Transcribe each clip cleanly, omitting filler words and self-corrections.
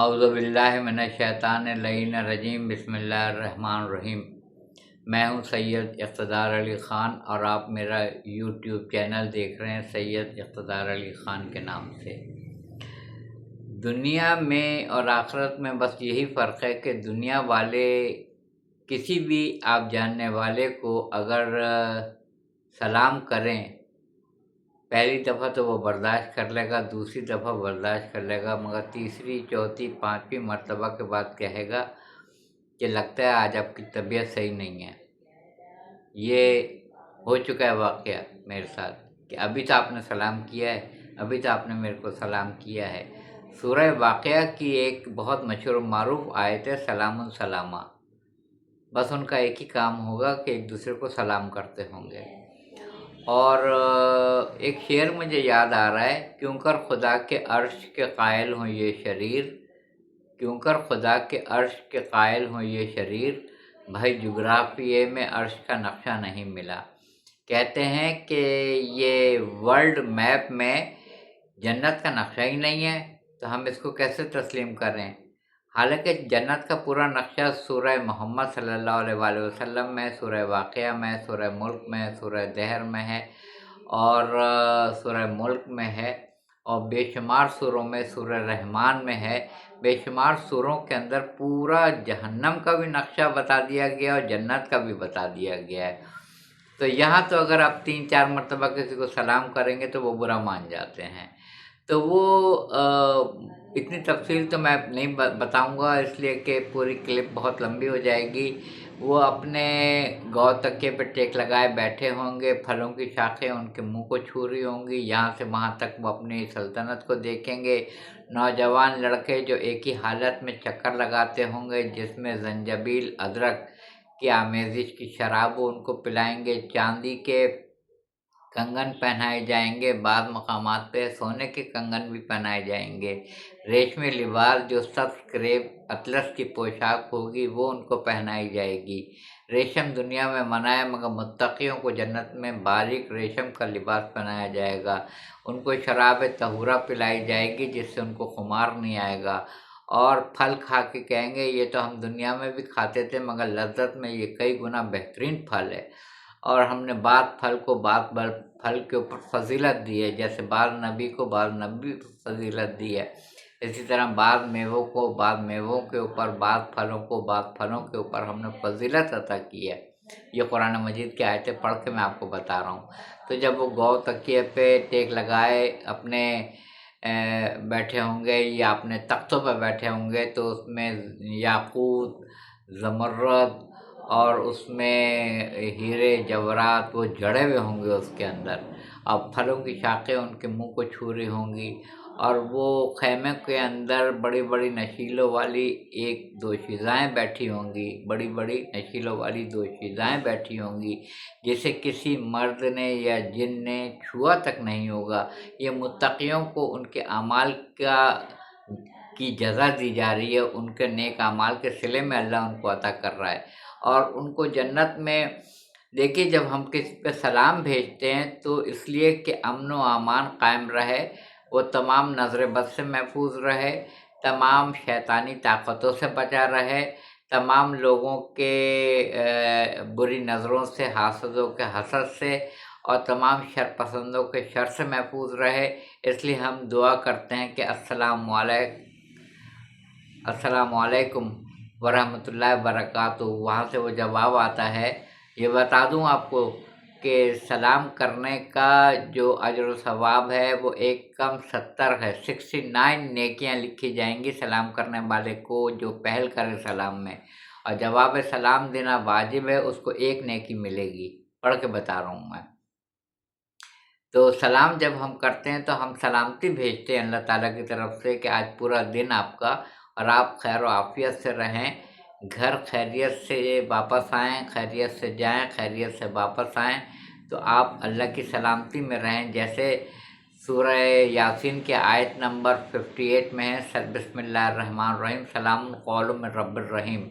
اعوذ باللہ من الشیطان اللعین الرجیم بسم اللہ الرحمن الرحیم۔ میں ہوں سید اقتدار علی خان اور آپ میرا یوٹیوب چینل دیکھ رہے ہیں سید اقتدار علی خان کے نام سے۔ دنیا میں اور آخرت میں بس یہی فرق ہے کہ دنیا والے کسی بھی آپ جاننے والے کو اگر سلام کریں، پہلی دفعہ تو وہ برداشت کر لے گا، دوسری دفعہ برداشت کر لے گا، مگر تیسری چوتھی پانچویں مرتبہ کے بعد کہے گا کہ لگتا ہے آج آپ کی طبیعت صحیح نہیں ہے۔ یہ ہو چکا ہے واقعہ میرے ساتھ کہ ابھی تو آپ نے سلام کیا ہے، ابھی تو آپ نے میرے کو سلام کیا ہے۔ سورہ واقعہ کی ایک بہت مشہور و معروف آیت ہے سلام سلامہ، بس ان کا ایک ہی کام ہوگا کہ ایک دوسرے کو سلام کرتے ہوں گے۔ اور ایک شعر مجھے یاد آ رہا ہے، کیوں کر خدا کے عرش کے قائل ہوں یہ شریر، کیوں کر خدا کے عرش کے قائل ہوں یہ شریر، بھائی جغرافیے میں عرش کا نقشہ نہیں ملا۔ کہتے ہیں کہ یہ ورلڈ میپ میں جنت کا نقشہ ہی نہیں ہے تو ہم اس کو کیسے تسلیم کریں؟ حالانکہ جنت کا پورا نقشہ سورہ محمد صلی اللہ علیہ وآلہ وسلم میں، سورہ واقعہ میں، سورہ ملک میں، سورہ دہر میں ہے اور سورہ ملک میں ہے، اور بے شمار سوروں میں، سورہ رحمان میں ہے۔ بے شمار سوروں کے اندر پورا جہنم کا بھی نقشہ بتا دیا گیا اور جنت کا بھی بتا دیا گیا ہے۔ تو یہاں تو اگر آپ 3-4 مرتبہ کسی کو سلام کریں گے تو وہ برا مان جاتے ہیں۔ تو وہ اتنی تفصیل تو میں نہیں بتاؤں گا، اس لیے کہ پوری کلپ بہت لمبی ہو جائے گی۔ وہ اپنے گو تکیے پہ ٹیک لگائے بیٹھے ہوں گے، پھلوں کی شاخیں ان کے منہ کو چھو رہی ہوں گی، یہاں سے وہاں تک وہ اپنی سلطنت کو دیکھیں گے۔ نوجوان لڑکے جو ایک ہی حالت میں چکر لگاتے ہوں گے جس میں زنجبیل ادرک کی آمیزش کی شراب وہ ان کو پلائیں گے، چاندی کے کنگن پہنائے جائیں گے، بعض مقامات پہ سونے کے کنگن بھی پہنائے جائیں گے، ریشمی لباس جو سبز کریپ اطلس کی پوشاک ہوگی وہ ان کو پہنائی جائے گی۔ ریشم دنیا میں منع ہے مگر متقیوں کو جنت میں باریک ریشم کا لباس پہنایا جائے گا، ان کو شراب طہورہ پلائی جائے گی جس سے ان کو خمار نہیں آئے گا، اور پھل کھا کے کہیں گے یہ تو ہم دنیا میں بھی کھاتے تھے مگر لذت میں یہ کئی گنا بہترین پھل ہے، اور ہم نے بعض پھل کو بعض پھل کے اوپر فضیلت دی ہے، جیسے بعض نبی کو بعض نبی فضیلت دی ہے، اسی طرح بعض میووں کو بعض میووں کے اوپر، بعض پھلوں کو بعض پھلوں کے اوپر ہم نے فضیلت عطا کی ہے۔ یہ قرآن مجید کی آیتیں پڑھ کے میں آپ کو بتا رہا ہوں۔ تو جب وہ گو تکیے پہ ٹیک لگائے اپنے بیٹھے ہوں گے یا اپنے تختوں پہ بیٹھے ہوں گے تو اس میں یاقوت، زمرد اور اس میں ہیرے جواہرات وہ جڑے ہوئے ہوں گے اس کے اندر، اور پھلوں کی شاخیں ان کے منہ کو چھو رہی ہوں گی، اور وہ خیمے کے اندر بڑی بڑی نشیلوں والی 1-2 شیزائیں بیٹھی ہوں گی، بڑی بڑی نشیلوں والی 2 شیزائیں بیٹھی ہوں گی جسے کسی مرد نے یا جن نے چھوا تک نہیں ہوگا۔ یہ متقیوں کو ان کے اعمال کی جزا دی جا رہی ہے، ان کے نیک اعمال کے صلے میں اللہ ان کو عطا کر رہا ہے، اور ان کو جنت میں دیکھیے جب ہم کسی پہ سلام بھیجتے ہیں تو اس لیے کہ امن و امان قائم رہے، وہ تمام نظر بد سے محفوظ رہے، تمام شیطانی طاقتوں سے بچا رہے، تمام لوگوں کے بری نظروں سے، حاسدوں کے حسد سے، اور تمام شر پسندوں کے شر سے محفوظ رہے۔ اس لیے ہم دعا کرتے ہیں کہ السلام علیکم ورحمۃ اللہ وبرکاتہ۔ وہاں سے وہ جواب آتا ہے۔ یہ بتا دوں آپ کو کہ سلام کرنے کا جو اجر و ثواب ہے وہ 1 ہے، 69 نیکیاں لکھی جائیں گی سلام کرنے والے کو جو پہل کرے سلام میں، اور جواب سلام دینا واجب ہے، اس کو 1 نیکی ملے گی۔ پڑھ کے بتا رہا ہوں میں۔ تو سلام جب ہم کرتے ہیں تو ہم سلامتی بھیجتے ہیں اللہ تعالیٰ کی طرف سے کہ آج پورا دن آپ کا اور آپ خیر و عافیت سے رہیں، گھر خیریت سے واپس آئیں، خیریت سے جائیں، خیریت سے واپس آئیں، تو آپ اللہ کی سلامتی میں رہیں۔ جیسے سورہ یاسین کے آیت نمبر 58 میں ہے، بسم اللہ الرحمن الرحیم، سلام قول من رب الرحیم،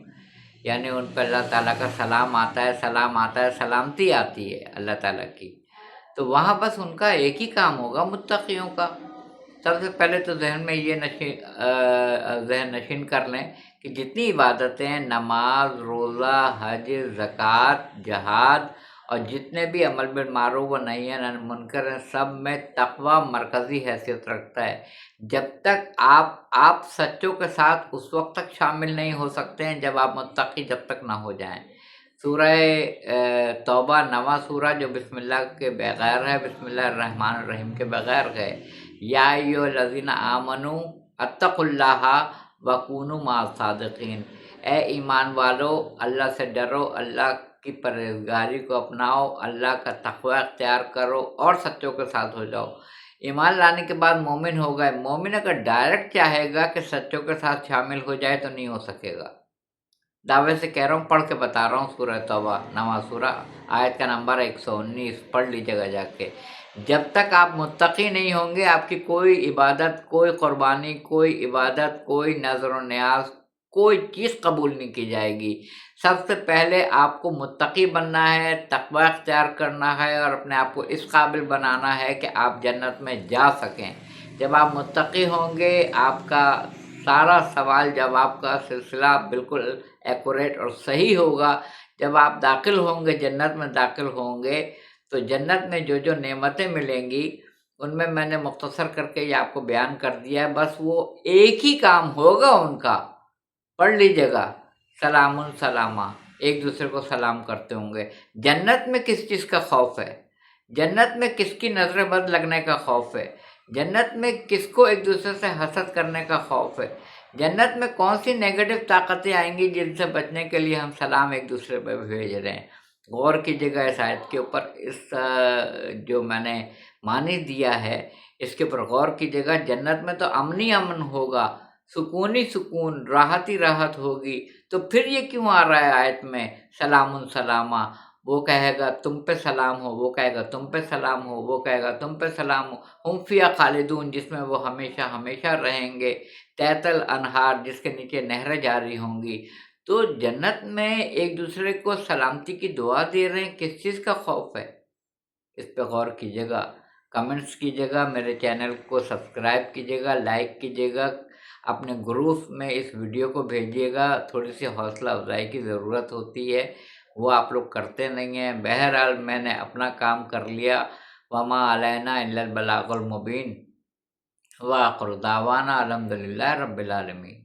یعنی ان پہ اللہ تعالیٰ کا سلام آتا ہے، سلام آتا ہے، سلامتی آتی ہے اللہ تعالیٰ کی۔ تو وہاں بس ان کا ایک ہی کام ہوگا متقیوں کا، سب سے پہلے تو ذہن میں یہ ذہن نشین کر لیں کہ جتنی عبادتیں ہیں، نماز، روزہ، حج، زکوٰۃ، جہاد اور جتنے بھی امر بالمعروف و نہی عن المنکر ہیں، سب میں تقویٰ مرکزی حیثیت رکھتا ہے۔ جب تک آپ سچوں کے ساتھ اس وقت تک شامل نہیں ہو سکتے ہیں جب آپ متقی جب تک نہ ہو جائیں۔ سورہ توبہ 9واں سورہ جو بسم اللہ کے بغیر ہے، بسم اللہ الرحمن الرحیم کے بغیر ہے، یا ایھا الذین آمنوا اتقوا اللہ وکونوا مع الصادقین، اے ایمان والو اللہ سے ڈرو، اللہ کی پرہیزگاری کو اپناؤ، اللہ کا تقوی اختیار کرو اور سچوں کے ساتھ ہو جاؤ۔ ایمان لانے کے بعد مومن ہو گئے۔ مومن اگر ڈائریکٹ چاہے گا کہ سچوں کے ساتھ شامل ہو جائے تو نہیں ہو سکے گا۔ دعوے سے کہہ رہا ہوں، پڑھ کے بتا رہا ہوں، سورہ توبہ 9واں سورہ، آیت کا نمبر 119، پڑھ لیجیے گا جا کے۔ جب تک آپ متقی نہیں ہوں گے، آپ کی کوئی عبادت، کوئی قربانی، کوئی عبادت، کوئی نظر و نیاز، کوئی چیز قبول نہیں کی جائے گی۔ سب سے پہلے آپ کو متقی بننا ہے، تقوی اختیار کرنا ہے اور اپنے آپ کو اس قابل بنانا ہے کہ آپ جنت میں جا سکیں۔ جب آپ متقی ہوں گے، آپ کا سارا سوال جواب کا سلسلہ بالکل ایکوریٹ اور صحیح ہوگا۔ جب آپ داخل ہوں گے، جنت میں داخل ہوں گے، تو جنت میں جو جو نعمتیں ملیں گی ان میں نے مختصر کر کے یہ آپ کو بیان کر دیا ہے۔ بس وہ ایک ہی کام ہوگا ان کا، پڑھ لیجیے گا، سلام سلامہ، ایک دوسرے کو سلام کرتے ہوں گے۔ جنت میں کس چیز کا خوف ہے؟ جنت میں کس کی نظر بد لگنے کا خوف ہے؟ جنت میں کس کو ایک دوسرے سے حسد کرنے کا خوف ہے؟ جنت میں کون سی نیگیٹو طاقتیں آئیں گی جن سے بچنے کے لیے ہم سلام ایک دوسرے پہ بھیج رہے ہیں؟ غور کیجیے گا اس آیت کے اوپر، اس جو میں نے معنی دیا ہے اس کے اوپر غور کیجیے گا۔ جنت میں تو امن ہی امن ہوگا، سکون ہی سکون، راحت ہی راحت ہوگی، تو پھر یہ کیوں آ رہا ہے آیت میں سلام سلامہ؟ وہ کہے گا تم پہ سلام ہو، وہ کہے گا تم پہ سلام ہو، وہ کہے گا تم پہ سلام ہو، ہم فیہا خالدون، جس میں وہ ہمیشہ ہمیشہ رہیں گے، تحت الانہار، جس کے نیچے نہریں جاری ہوں گی۔ تو جنت میں ایک دوسرے کو سلامتی کی دعا دے رہے ہیں، کس چیز کا خوف ہے؟ اس پہ غور کیجیے گا، کمنٹس کیجیے گا، میرے چینل کو سبسکرائب کیجیے گا، لائک کیجیے گا، اپنے گروپ میں اس ویڈیو کو بھیجیے گا۔ تھوڑی سی حوصلہ افزائی کی ضرورت ہوتی ہے، وہ آپ لوگ کرتے نہیں ہیں۔ بہرحال میں نے اپنا کام کر لیا، وما علینا الا البلاغ المبین، وآخر دعوانا الحمدللہ رب العالمین۔